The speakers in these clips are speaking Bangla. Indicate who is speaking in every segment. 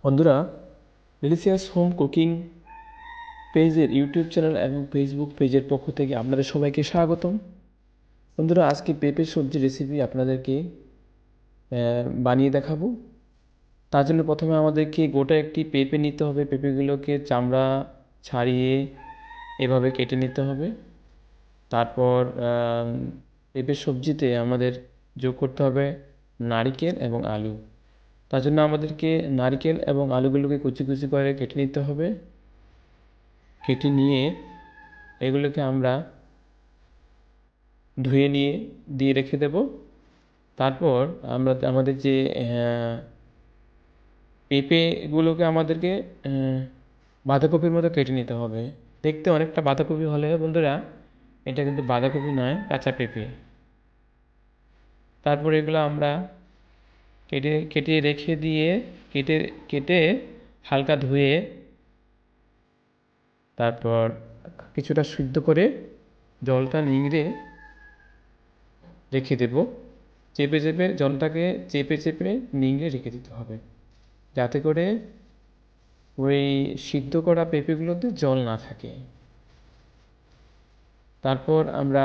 Speaker 1: বন্ধুরা, ডিলিশিয়াস হোম কুকিং পেজের ইউটিউব চ্যানেল এবং ফেসবুক পেজের পক্ষ থেকে আপনাদের সবাইকে স্বাগতম। বন্ধুরা, আজকে পেঁপে সবজি রেসিপি আপনাদেরকে বানিয়ে দেখাবো। তার জন্য প্রথমে আমাদেরকে গোটা একটি পেঁপে নিতে হবে। পেঁপেগুলোকে চামড়া ছাড়িয়ে এভাবে কেটে নিতে হবে। তারপর পেঁপের সবজিতে আমাদের যোগ করতে হবে নারকেল এবং আলু। তার জন্য আমাদেরকে নারকেল এবং আলুগুলোকে কুচি কুচি করে কেটে নিতে হবে। কেটে নিয়ে এগুলোকে আমরা ধুয়ে নিয়ে দিয়ে রেখে দেব। তারপর আমরা আমাদের যে পেঁপেগুলোকে আমাদেরকে বাঁধাকপির মতো কেটে নিতে হবে। দেখতে অনেকটা বাঁধাকপি হলে বন্ধুরা, এটা কিন্তু বাঁধাকপি নয়, কাঁচা পেঁপে। তারপর এগুলো আমরা কেটে কেটে রেখে দিয়ে কেটে হালকা ধুয়ে তারপর কিছুটা সিদ্ধ করে জলটা নিংড়ে রেখে দেব। জলটাকে চেপে নিংড়ে রেখে দিতে হবে, যাতে করে ওই সিদ্ধ করা পেঁপেগুলোতে জল না থাকে। তারপর আমরা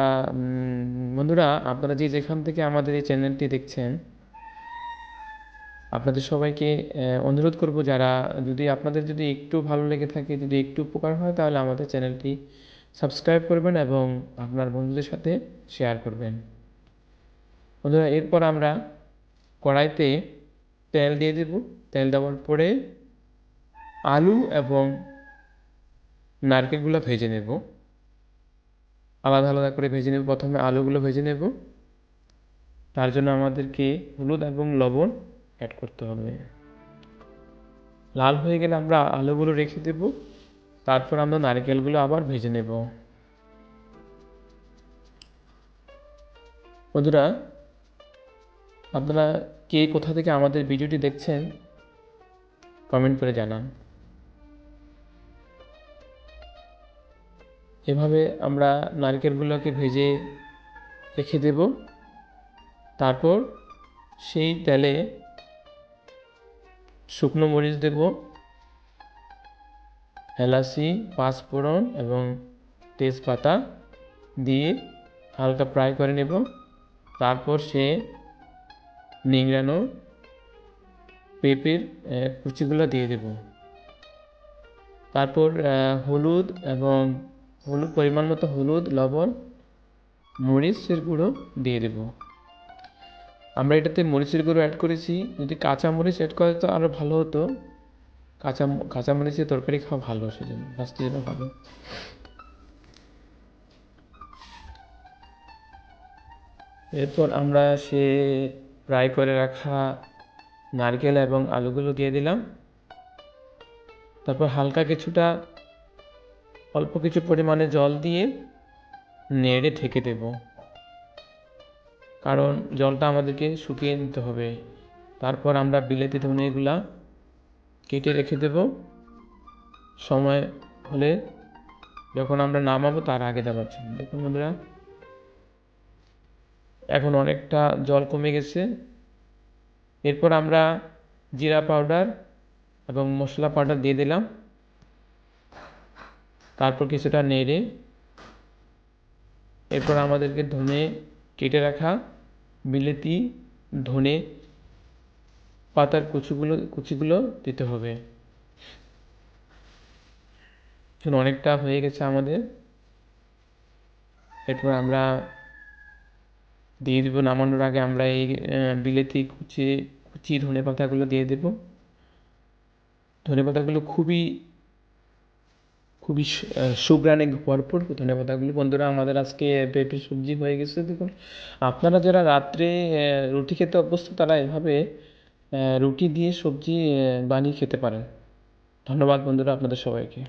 Speaker 1: বন্ধুরা, আপনারা যেখান থেকে আমাদের এই চ্যানেলটি দেখছেন, আপনাদের সবাইকে অনুরোধ করব, আপনাদের যদি একটু ভালো লেগে থাকে, যদি একটু উপকার হয়, তাহলে আমাদের চ্যানেলটি সাবস্ক্রাইব করবেন এবং আপনার বন্ধুদের সাথে শেয়ার করবেন। বন্ধুরা, এরপর আমরা কড়াইতে তেল দিয়ে দেব। তেল দেওয়ার পরে আলু এবং নারকেলগুলো ভেজে নেব, আলাদা আলাদা করে ভেজে নেব। প্রথমে আলুগুলো ভেজে নেব। তার জন্য আমাদেরকে হলুদ এবং লবণ অ্যাড করতে হবে। লাল হয়ে গেলে আমরা আলুগুলো রেখে দেব। তারপর আমরা নারকেলগুলো আবার ভেজে নেব। বন্ধুরা, আপনারা কে কোথা থেকে আমাদের ভিডিওটি দেখছেন কমেন্ট করে জানান। এভাবে আমরা নারকেলগুলোকে ভেজে রেখে দেব। তারপর সেই তেলে শুকনো মরিচ দেব, এলাচি, পাঁচফোড়ন এবং তেজপাতা দিয়ে হালকা ফ্রাই করে নেব। তারপর সে নিংড়ানো পেঁপের কুচিগুলো দিয়ে দেব। তারপর পরিমাণ মতো হলুদ, লবণ, মরিচের গুঁড়ো দিয়ে দেব। আমরা এটাতে মরিচের গুঁড়ো অ্যাড করেছি। যদি কাঁচা মরিচ অ্যাড করে তো আরও ভালো হতো। কাঁচা মরিচের তরকারি খাওয়া ভালো, সেজন্য স্বাস্থ্যের জন্য ভালো। এরপর আমরা ফ্রাই করে রাখা নারকেল এবং আলুগুলো দিয়ে দিলাম। তারপর অল্প কিছু পরিমাণে জল দিয়ে নেড়ে ঢেকে দেব, কারণ জলটা আমাদেরকে শুকিয়ে নিতে হবে। তারপর আমরা বিলেতি ধনেগুলা কেটে রেখে দেব। সময় হলে যখন আমরা নামাবো তার আগে দেওয়ার জন্য। দেখুন বন্ধুরা, এখন অনেকটা জল কমে গেছে। এরপর আমরা জিরা পাউডার এবং মশলা পাউডার দিয়ে দিলাম। তারপর কিছুটা নেড়ে এরপর আমাদেরকে কেটে রাখা বিলেতি ধনে পাতার কুচিগুলো দিতে হবে। অনেকটা হয়ে গেছে আমাদের। এরপর আমরা দিয়ে দেবো, নামানোর আগে আমরা এই বিলেতি কুচি ধনে পাতাগুলো দিয়ে দেব। ধনে পাতাগুলো খুবই সুঘ্রাণে ভরপুর ধনে পাতাগুলো। বন্ধুরা, আমাদের আজকে পেঁপে সবজি হয়ে গেছে। দেখুন, আপনারা যারা রাত্রে রুটি খেতে অভ্যস্ত, তারা এভাবে রুটি দিয়ে সবজি বানিয়ে খেতে পারেন। ধন্যবাদ বন্ধুরা, আপনাদের সবাইকে।